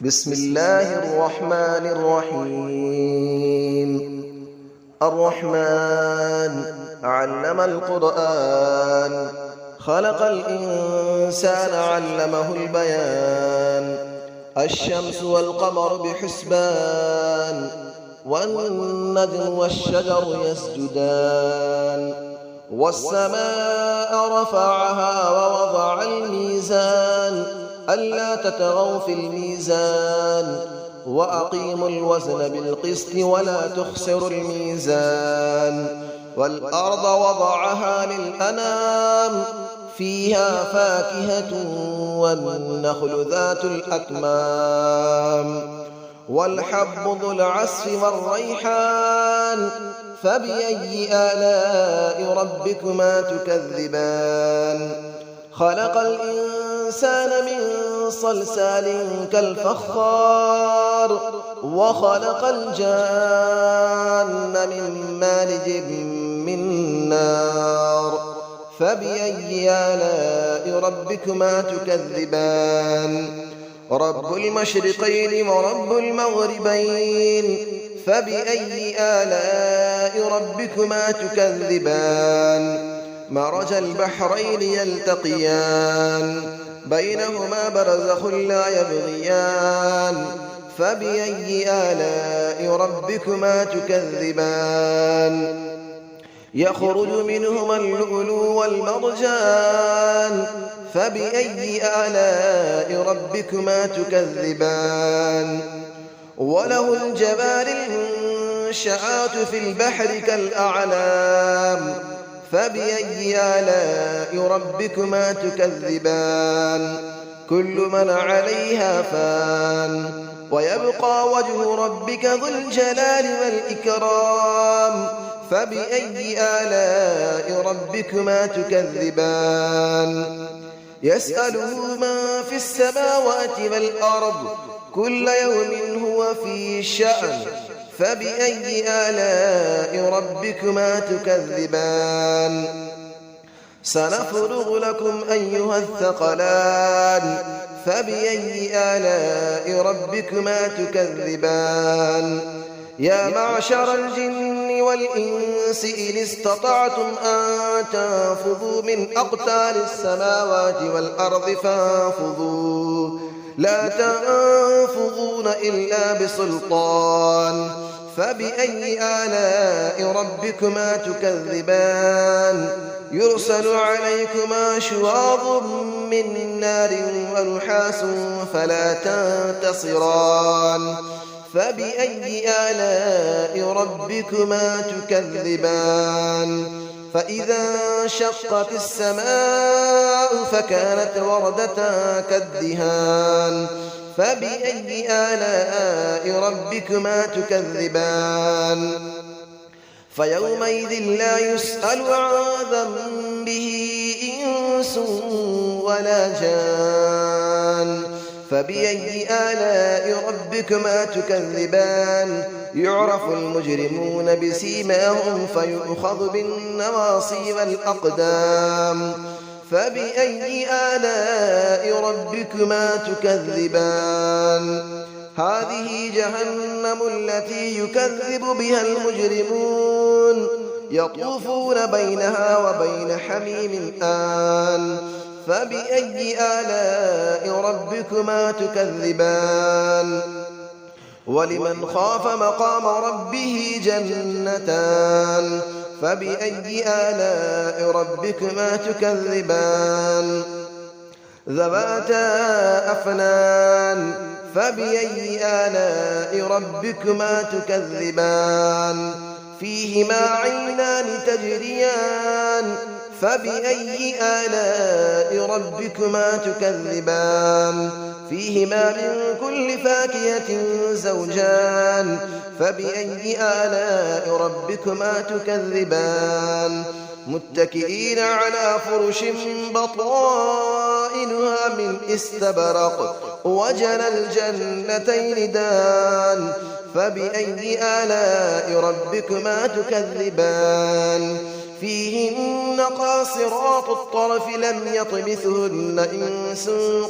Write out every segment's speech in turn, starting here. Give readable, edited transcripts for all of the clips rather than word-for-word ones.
بسم الله الرحمن الرحيم. الرحمن علم القرآن، خلق الإنسان علمه البيان. الشمس والقمر بحسبان، والنجم والشجر يسجدان. والسماء رفعها ووضع الميزان، ألا تطغوا في الميزان، وأقيموا الوزن بالقسط ولا تخسروا الميزان. والأرض وضعها للأنام، فيها فاكهة والنخل ذات الأكمام. والحب ذو العصف والريحان، فبأي آلاء ربكما تكذبان. خلق الإنسان من صلصال كالفخار، وخلق الجان من مارج من نار. فبأي آلاء ربكما تكذبان. رب المشرقين ورب المغربين، فبأي آلاء ربكما تكذبان. مرج البحرين يلتقيان، بينهما برزخ لا يبغيان. فبأي آلاء ربكما تكذبان. يخرج منهما اللؤلؤ والمرجان، فبأي آلاء ربكما تكذبان. وله الجوار المنشآت في البحر كالأعلام، فبأي آلاء ربكما تكذبان. كل من عليها فان، ويبقى وجه ربك ذو الجلال والإكرام. فبأي آلاء ربكما تكذبان. يسأله من في السماوات والأرض، كل يوم هو في شأن. فبأي آلاء ربكما تكذبان. سنفرغ لكم أيها الثقلان، فبأي آلاء ربكما تكذبان. يا معشر الجن والإنس إن استطعتم أن تنفذوا من أقطار السماوات والأرض فانفذوا، لا تنفذون إلا بسلطان. فبأي آلاء ربكما تكذبان. يرسل عليكما شواظ من نار ونحاس فلا تنتصران. فبأي آلاء ربكما تكذبان. فإذا انشقت السماء فكانت وردة كالدهان. فبأي آلاء ربكما تكذبان. فيومئذ لا يسأل عن ذنبه إنس ولا جان. فبأي آلاء ربكما تكذبان. يعرف المجرمون بسيماهم فيؤخذ بالنواصي والأقدام. فبأي آلاء ربكما تكذبان. هذه جهنم التي يكذب بها المجرمون، يطوفون بينها وبين حميم آن. فبأي آلاء ربكما تكذبان. ولمن خاف مقام ربه جنتان. فبأي آلاء ربكما تكذبان. ذواتا أفنان. فبأي آلاء ربكما تكذبان. فيهما عينان تجريان. فبأي آلاء ربكما تكذبان. فيهما من كل فاكهة زوجان. فبأي آلاء ربكما تكذبان. متكئين على فرش بطائنها من استبرق، وجنى الجنتين دان. فبأي آلاء ربكما تكذبان. فيهن قاصرات الطرف لم يطمثهن إنس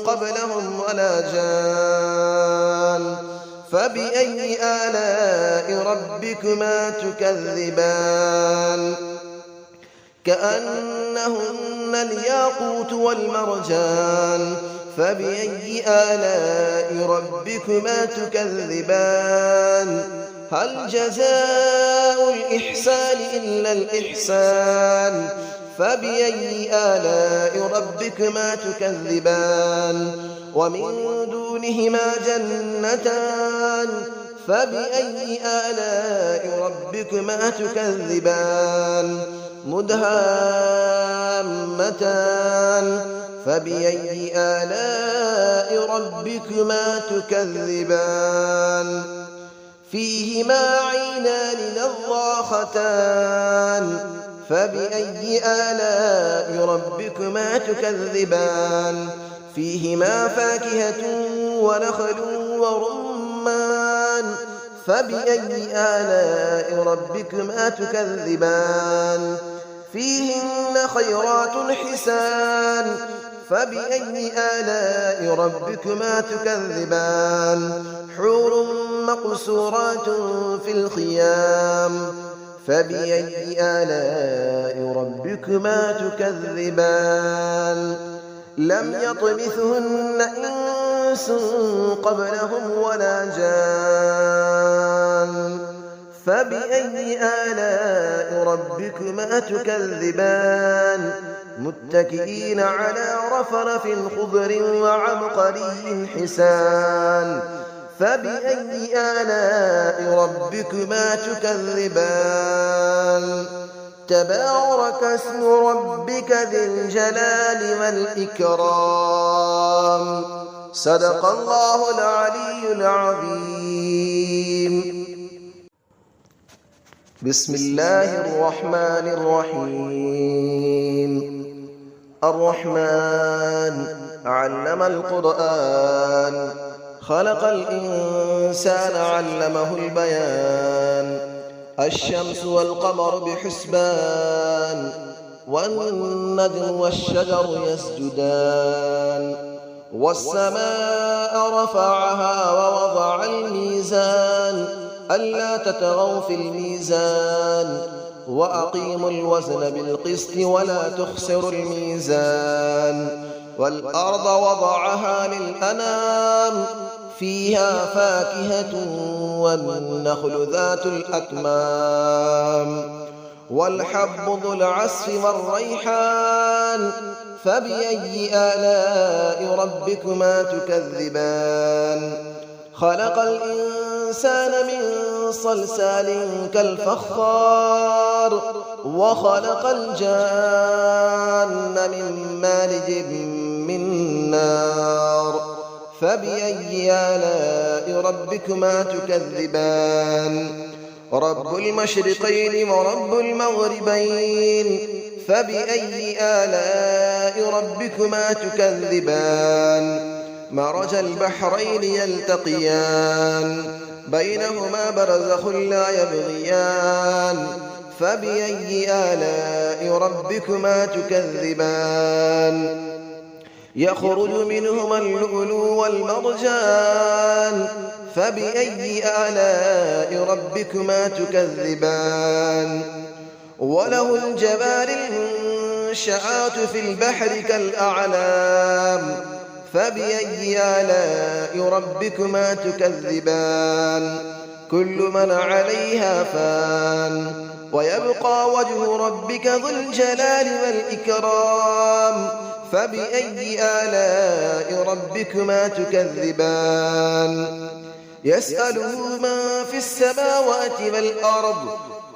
قبلهم ولا جان. فبأي آلاء ربكما تكذبان كأنهن الياقوت والمرجان فبأي آلاء ربكما تكذبان هل جزاء الإحسان إلا الإحسان فبأي آلاء ربكما تكذبان ومن دونهما جنتان فبأي آلاء ربكما تكذبان مدهامتان فبأي آلاء ربكما تكذبان فيهما عينان نضاختان فبأي آلاء ربكما تكذبان فيهما فاكهة ونخل ورمان فبأي آلاء ربكما تكذبان فيهن خيرات حسان فبأي آلاء ربكما تكذبان حور مقصورات في الخيام فبأي آلاء ربكما تكذبان لم يطمثهن إنس قبلهم ولا جان فبأي آلاء ربكما تكذبان متكئين على رفرف خضر وعبقري حسان فبأي آلاء ربكما تكذبان تبارك اسم ربك ذي الجلال والإكرام صدق الله العلي العظيم بسم الله الرحمن الرحيم الرحمن علم القرآن خلق الإنسان علمه البيان الشمس والقمر بحسبان والنجم والشجر يسجدان والسماء رفعها ووضع الميزان ألا تطغوا في الميزان وأقيموا الوزن بالقسط ولا تخسروا الميزان والأرض وضعها للأنام فيها فاكهة والنخل ذات الأكمام والحب ذو العصف والريحان فبأي آلاء ربكما تكذبان خلق الإنسان من صلصال كالفخار وخلق الجان من مارج من نار فبأي آلاء ربكما تكذبان رب المشرقين ورب المغربين فبأي آلاء ربكما تكذبان مرج البحرين يلتقيان بينهما برزخ لا يبغيان فبأي آلاء ربكما تكذبان يخرج منهما اللؤلؤ والمرجان فبأي آلاء ربكما تكذبان وله الجبال المنشآت في البحر كالأعلام فبأي آلاء ربكما تكذبان كل من عليها فان ويبقى وجه ربك ذو الجلال والإكرام فبأي آلاء ربكما تكذبان يسأله من في السماوات والأرض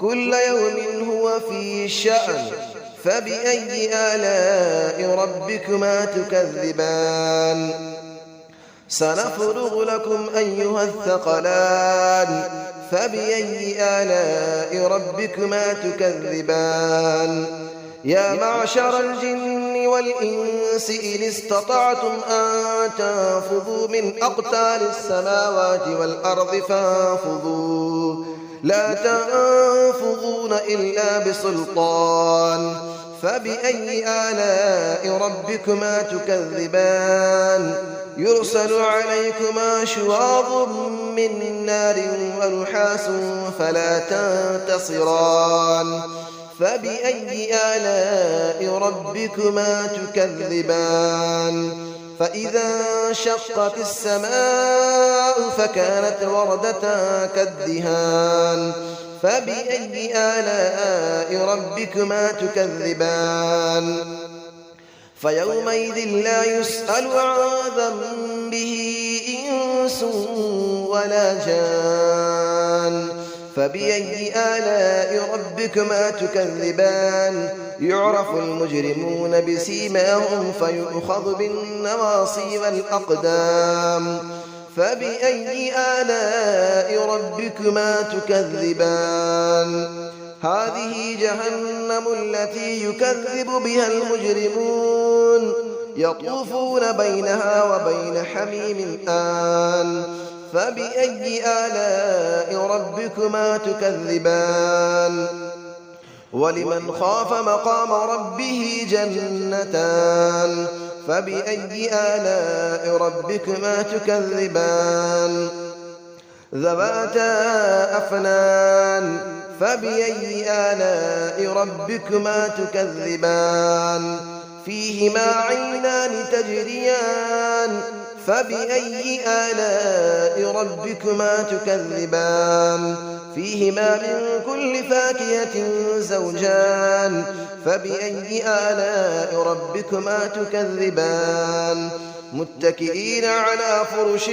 كل يوم هو في شأن فبأي آلاء ربكما تكذبان سنفرغ لكم أيها الثقلان فبأي آلاء ربكما تكذبان يا معشر الجن والإنس إن استطعتم أن تنفذوا من أقطار السماوات والأرض فانفذوا لا تنفذون إلا بسلطان فبأي آلاء ربكما تكذبان يرسل عليكما شواظ من نار ونحاس فلا تنتصران فبأي آلاء ربكما تكذبان فإذا انشقت السماء فكانت وردة كالدهان فبأي آلاء ربكما تكذبان فيومئذ لا يسأل عن ذنبه إنس ولا جان فبأي آلاء ربكما تكذبان يعرف المجرمون بسيماهم فيؤخذ بالنواصي والأقدام فبأي آلاء ربكما تكذبان هذه جهنم التي يكذب بها المجرمون يطوفون بينها وبين حميم آن فبأي آلاء ربكما تكذبان ولمن خاف مقام ربه جنتان فبأي آلاء ربكما تكذبان ذواتا أفنان فبأي آلاء ربكما تكذبان فيهما عينان تجريان فبأي آلاء ربكما تكذبان فيهما من كل فاكهة زوجان فبأي آلاء ربكما تكذبان متكئين على فرش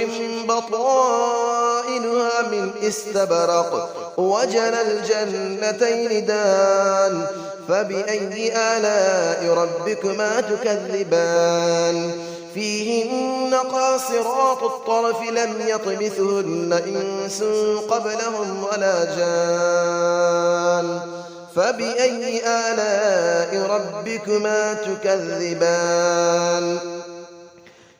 بطائنها من استبرق وجنى الجنتين دان فبأي آلاء ربكما تكذبان فيهن قاصرات الطرف لم يطمثهن إنس قبلهم ولا جان فبأي آلاء ربكما تكذبان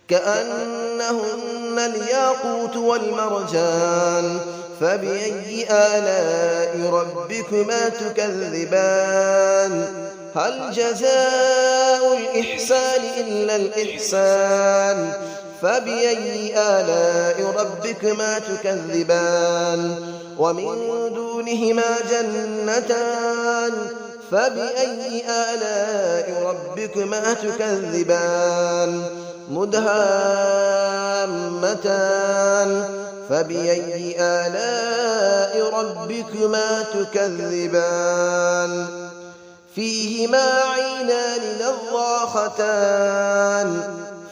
كأنهن الياقوت والمرجان فبأي آلاء ربكما تكذبان هل جزاء الإحسان إلا الإحسان فبأي آلاء ربكما تكذبان ومن دونهما جنتان فبأي آلاء ربكما تكذبان مدهامتان فبأي آلاء ربكما تكذبان فيهما عينان نضاختان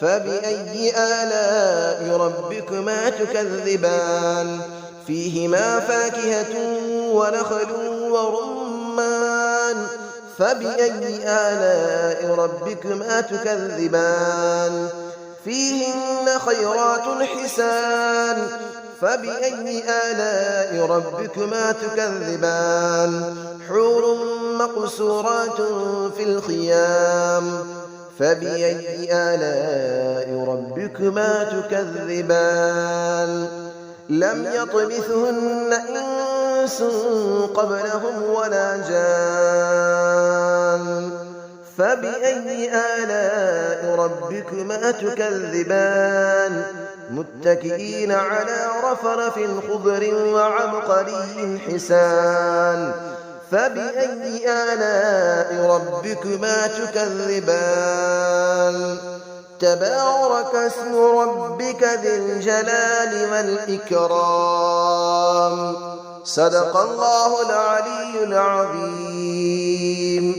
فبأي آلاء ربكما تكذبان فيهما فاكهة ونخل ورمان فبأي آلاء ربكما تكذبان فيهن خيرات حسان فبأي آلاء ربكما تكذبان حور مقصورات في الخيام فبأي آلاء ربكما تكذبان لم يطمثهن إنس قبلهم ولا جان فبأي آلاء ربكما تكذبان متكئين على رفرف خضر وعبقري حسان فبأي آلاء ربكما تكذبان تبارك اسم ربك ذي الجلال والإكرام صدق الله العلي العظيم.